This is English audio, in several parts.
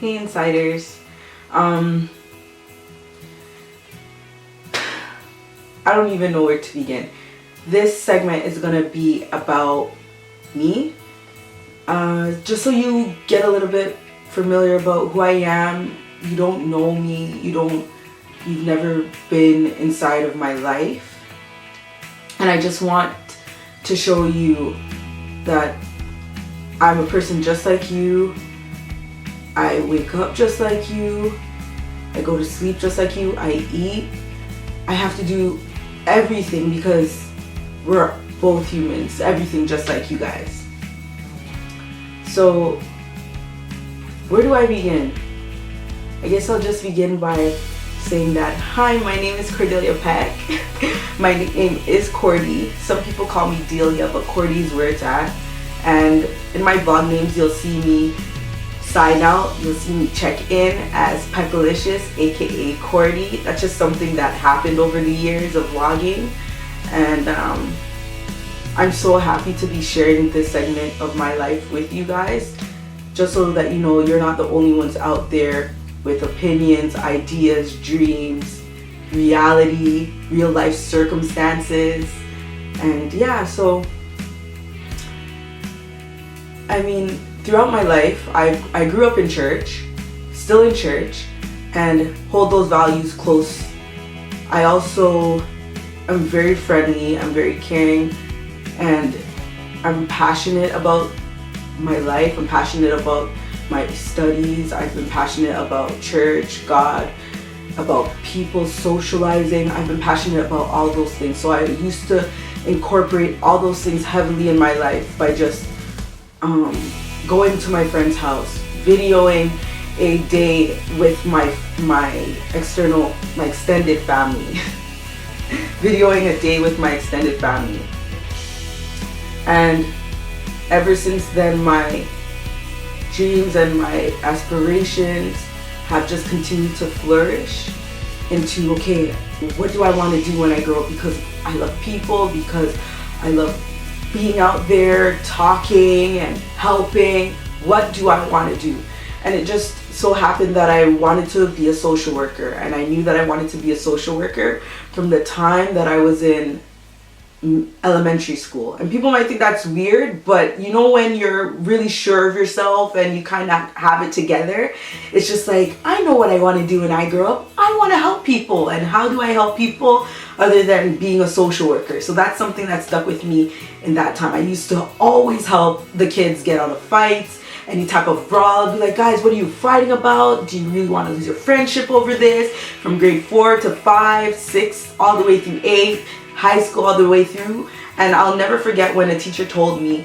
Hey insiders. I don't even know where to begin. This segment is gonna be about me. Just so you get a little bit familiar about who I am. You don't know me, you've never been inside of my life. And I just want to show you that I'm a person just like you. I wake up just like you. I go to sleep just like you. I eat. I have to do everything because we're both humans. Everything just like you guys. So, where do I begin? I guess I'll just begin by saying that, hi, my name is Cordelia Peck. My nickname is Kordy. Some people call me Delia, but Kordy is where it's at. And in my blog names, you'll see me sign out. You'll see me check in as Peckalicious, aka Kordy. That's just something that happened over the years of vlogging. And I'm so happy to be sharing this segment of my life with you guys. Just so that you know you're not the only ones out there with opinions, ideas, dreams, reality, real life circumstances. And yeah, so I mean, throughout my life, I grew up in church, still in church, and hold those values close. I also am very friendly, I'm very caring, and I'm passionate about my life. I'm passionate about my studies. I've been passionate about church, God, about people, socializing. I've been passionate about all those things. So I used to incorporate all those things heavily in my life by just going to my friend's house, videoing a day with my extended family. Videoing a day with my extended family. And ever since then, my dreams and my aspirations have just continued to flourish into, okay, what do I want to do when I grow up? Because I love people, because I love being out there talking and helping. What do I want to do? And it just so happened that I wanted to be a social worker, and I knew that I wanted to be a social worker from the time that I was in elementary school. And people might think that's weird, but you know, when you're really sure of yourself and you kind of have it together, it's just like, I know what I want to do when I grow up. I want to help people. And how do I help people other than being a social worker? So that's something that stuck with me in that time. I used to always help the kids get out of fights, any type of brawl. I'd be like, guys, what are you fighting about? Do you really want to lose your friendship over this? From grade 4 to 5, 6, all the way through 8, high school all the way through. And I'll never forget when a teacher told me,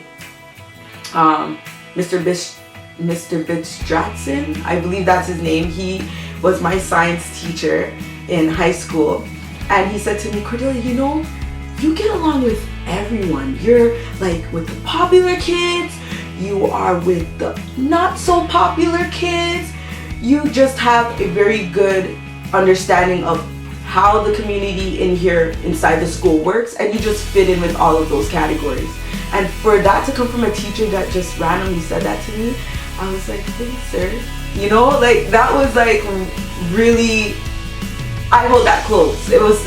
Mr. Bitstratson, I believe that's his name. He was my science teacher in high school. And he said to me, Cordelia, you know, you get along with everyone. You're like with the popular kids, you are with the not so popular kids. You just have a very good understanding of how the community in here inside the school works, and you just fit in with all of those categories. And for that to come from a teacher that just randomly said that to me, I was like, thanks, sir. You know, like that was like really, I hold that close. It was,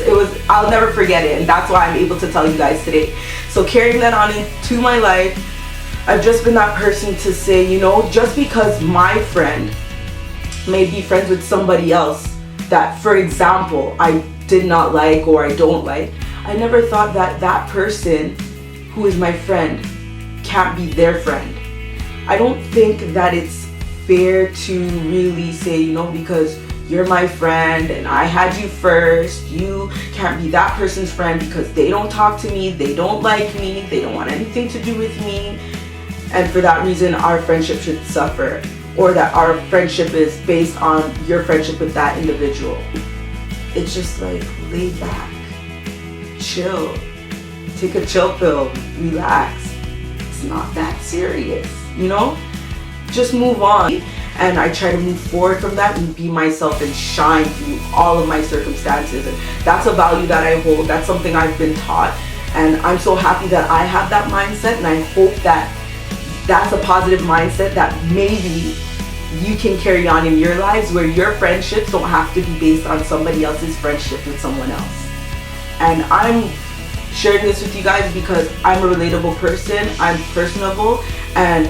I'll never forget it, and that's why I'm able to tell you guys today. So carrying that on into my life, I've just been that person to say, you know, just because my friend may be friends with somebody else that, for example, I did not like or I don't like, I never thought that that person who is my friend can't be their friend. I don't think that it's fair to really say, you know, because you're my friend and I had you first, you can't be that person's friend because they don't talk to me, they don't like me, they don't want anything to do with me, and for that reason our friendship should suffer. Or that our friendship is based on your friendship with that individual. It's just like, lay back, chill, take a chill pill, relax. It's not that serious, you know? Just move on. And I try to move forward from that and be myself and shine through all of my circumstances. And that's a value that I hold. That's something I've been taught. And I'm so happy that I have that mindset, and I hope that that's a positive mindset that maybe you can carry on in your lives, where your friendships don't have to be based on somebody else's friendship with someone else. And I'm sharing this with you guys because I'm a relatable person, I'm personable, and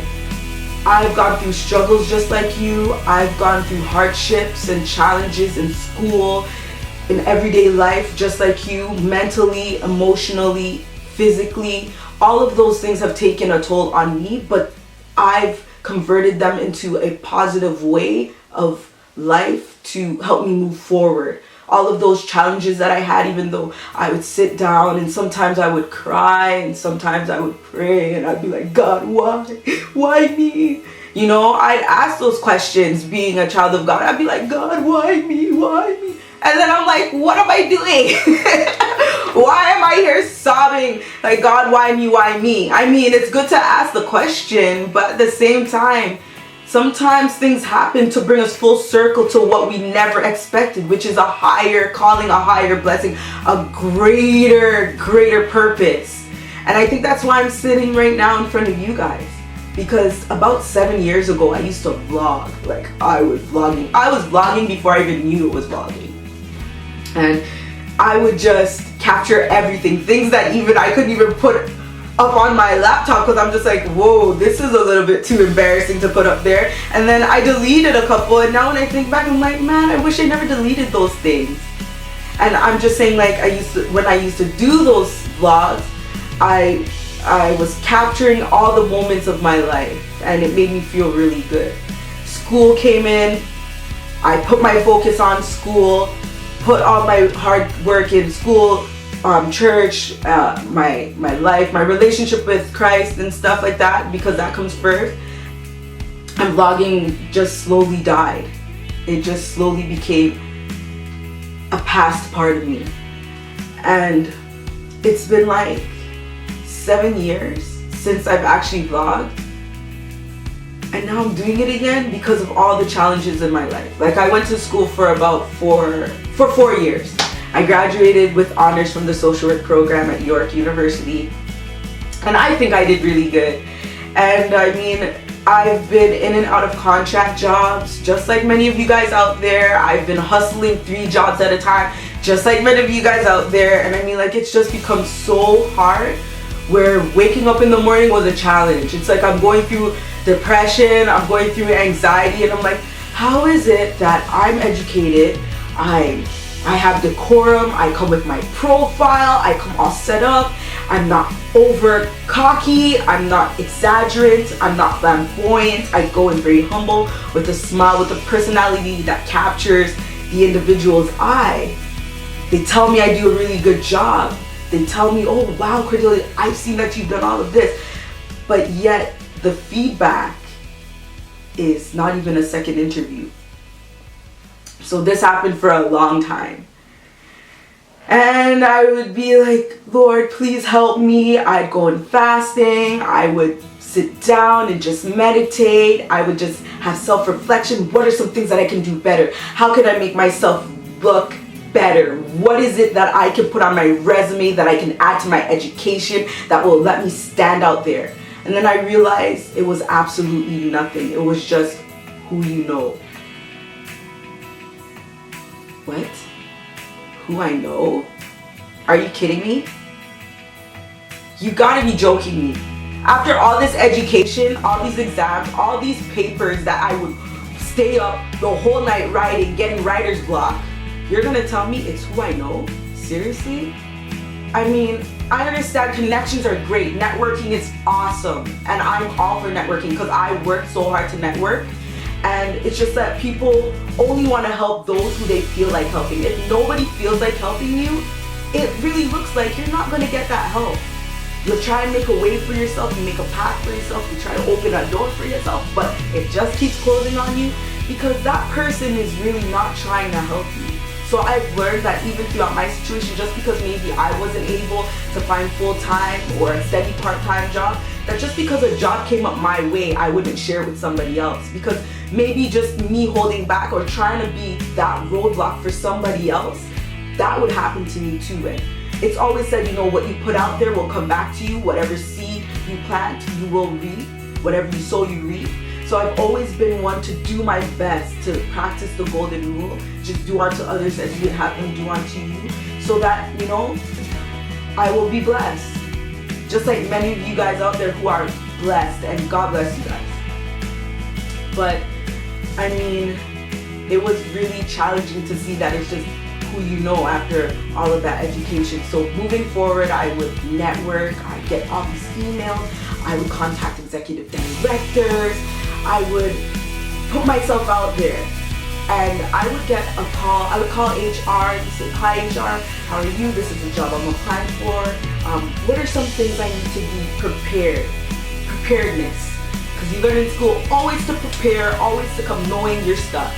I've gone through struggles just like you. I've gone through hardships and challenges in school, in everyday life just like you, mentally, emotionally, physically. All of those things have taken a toll on me, but I've converted them into a positive way of life to help me move forward. All of those challenges that I had, even though I would sit down and sometimes I would cry and sometimes I would pray and I'd be like, God, why? Why me? You know, I'd ask those questions being a child of God. I'd be like, God, why me? Why me? And then I'm like, what am I doing? Why am I here sobbing? Like, God, why me? Why me? I mean, it's good to ask the question, but at the same time, sometimes things happen to bring us full circle to what we never expected, which is a higher calling, a higher blessing, a greater purpose. And I think that's why I'm sitting right now in front of you guys. Because about 7 years ago, I used to vlog. Like, I was vlogging. I was vlogging before I even knew it was vlogging. And I would just capture everything. Things that even I couldn't even put up on my laptop because I'm just like, whoa, this is a little bit too embarrassing to put up there. And then I deleted a couple, and now when I think back, I'm like, man, I wish I never deleted those things. And I'm just saying, like, when I used to do those vlogs, I was capturing all the moments of my life, and it made me feel really good. School came in, I put my focus on school, put all my hard work in school, church, my life, my relationship with Christ and stuff like that, because that comes first. And vlogging just slowly died. It just slowly became a past part of me. And it's been like 7 years since I've actually vlogged. And now I'm doing it again because of all the challenges in my life. Like, I went to school for about 4 years. I graduated with honors from the social work program at York University. And I think I did really good. And I mean, I've been in and out of contract jobs, just like many of you guys out there. I've been hustling 3 jobs at a time, just like many of you guys out there. And I mean, like, it's just become so hard where waking up in the morning was a challenge. It's like I'm going through depression, I'm going through anxiety, and I'm like, how is it that I'm educated, I have decorum, I come with my profile, I come all set up, I'm not over cocky, I'm not exaggerant, I'm not flamboyant, I go in very humble with a smile, with a personality that captures the individual's eye. They tell me I do a really good job. They tell me, oh wow, Cordelia, I've seen that you've done all of this. But yet the feedback is not even a second interview. So this happened for a long time. And I would be like, Lord, please help me. I'd go in fasting. I would sit down and just meditate. I would just have self-reflection. What are some things that I can do better? How can I make myself look better? What is it that I can put on my resume, that I can add to my education, that will let me stand out there? And then I realized it was absolutely nothing. It was just who you know. What? Who I know? Are you kidding me? You gotta be joking me. After all this education, all these exams, all these papers that I would stay up the whole night writing, getting writer's block, you're gonna tell me it's who I know? Seriously? I mean, I understand connections are great. Networking is awesome. And I'm all for networking because I work so hard to network. And it's just that people only want to help those who they feel like helping. If nobody feels like helping you, it really looks like you're not going to get that help. You'll try and make a way for yourself, you make a path for yourself, you try to open a door for yourself, but it just keeps closing on you because that person is really not trying to help you. So I've learned that even throughout my situation, just because maybe I wasn't able to find full-time or a steady part-time job, that just because a job came up my way, I wouldn't share with somebody else. Because maybe just me holding back or trying to be that roadblock for somebody else, that would happen to me too. And it's always said, you know, what you put out there will come back to you. Whatever seed you plant, you will reap. Whatever you sow, you reap. So So I've always been one to do my best to practice the golden rule. Just do unto others as you would have them do unto you. So that, you know, I will be blessed. Just like many of you guys out there who are blessed, and God bless you guys. But, I mean, it was really challenging to see that it's just who you know after all of that education. So moving forward, I would network, I'd get all these emails, I would contact executive directors, I would put myself out there, and I would get a call. I would call HR and say, hi HR, how are you? This is the job I'm applying for. What are some things I need to be prepared? Preparedness. Because you learn in school always to prepare, always to come knowing your stuff.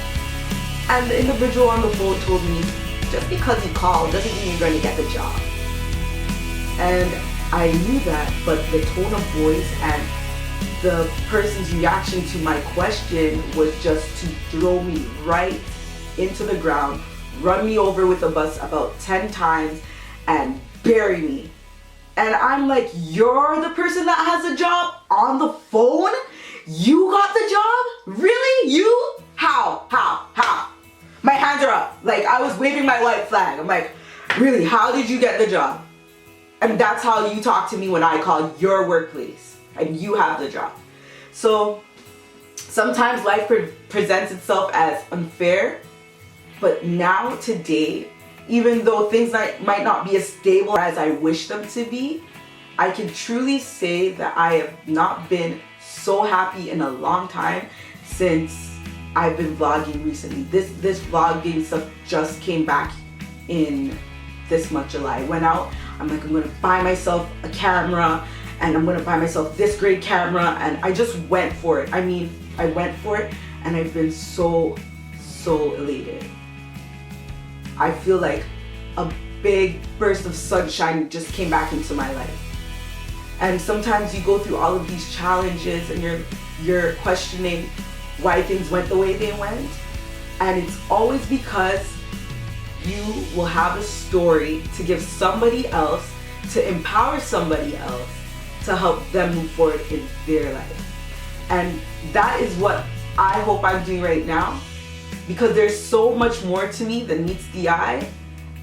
And the individual on the phone told me, just because you called doesn't mean you're going to get the job. And I knew that, but the tone of voice and the person's reaction to my question was just to throw me right into the ground, run me over with a bus about 10 times, and bury me. And I'm like, you're the person that has a job on the phone? You got the job? Really? You? How? My hands are up. Like, I was waving my white flag. I'm like, really, how did you get the job? And that's how you talk to me when I call your workplace and you have the job. So sometimes life presents itself as unfair, but now today, even though things might not be as stable as I wish them to be, I can truly say that I have not been so happy in a long time since I've been vlogging recently. This vlogging stuff just came back in this month, July. I went out, I'm like, I'm gonna buy myself a camera, and I'm gonna buy myself this great camera, and I just went for it. I mean, I went for it, and I've been so elated. I feel like a big burst of sunshine just came back into my life. And sometimes you go through all of these challenges and you're questioning why things went the way they went, and it's always because you will have a story to give somebody else, to empower somebody else, to help them move forward in their life. And that is what I hope I'm doing right now, because there's so much more to me than meets the eye,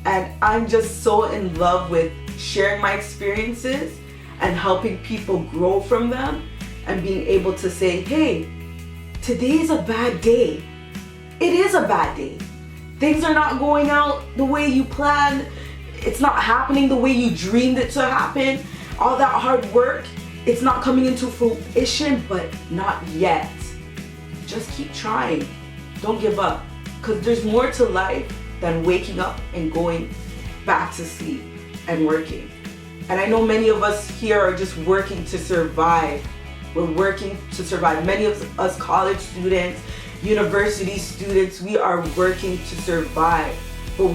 and I'm just so in love with sharing my experiences and helping people grow from them, and being able to say, hey, today is a bad day. It is a bad day. Things are not going out the way you planned. It's not happening the way you dreamed it to happen. All that hard work, it's not coming into fruition, but not yet. Just keep trying. Don't give up, because there's more to life than waking up and going back to sleep and working. And I know many of us here are just working to survive. We're working to survive. Many of us college students, university students, we are working to survive. But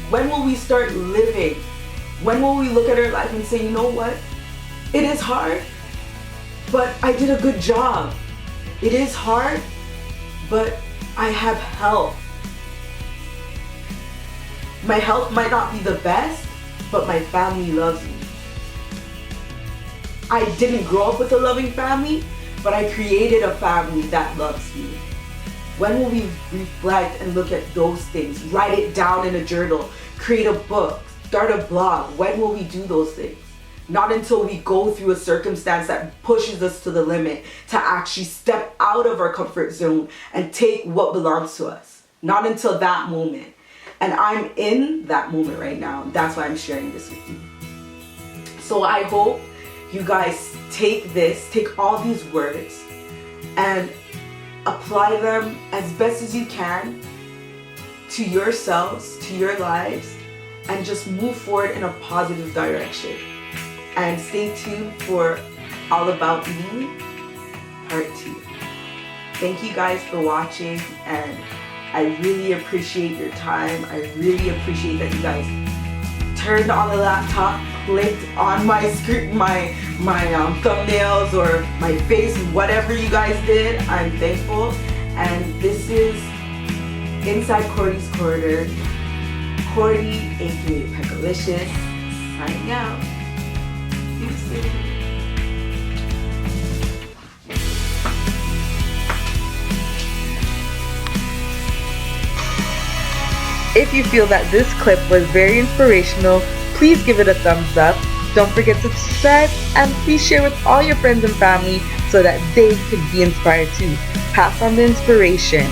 when will we start living? When will we look at our life and say, you know what? It is hard, but I did a good job. It is hard, but I have health. My health might not be the best, but my family loves me. I didn't grow up with a loving family, but I created a family that loves me. When will we reflect and look at those things? Write it down in a journal, create a book, start a blog. When will we do those things? Not until we go through a circumstance that pushes us to the limit to actually step out of our comfort zone and take what belongs to us. Not until that moment. And I'm in that moment right now. That's why I'm sharing this with you. So I hope you guys take all these words and apply them as best as you can to yourselves, to your lives, and just move forward in a positive direction. And stay tuned for All About Me Part 2. Thank you guys for watching, and I really appreciate your time. I really appreciate that you guys turned on the laptop, clicked on my screen, my thumbnails or my face, whatever you guys did. I'm thankful. And this is Inside Kordy's Corner. Kordy, aka Peckalicious, signing out. See you soon. If you feel that this clip was very inspirational, please give it a thumbs up. Don't forget to subscribe and please share with all your friends and family so that they could be inspired too. Pass on the inspiration.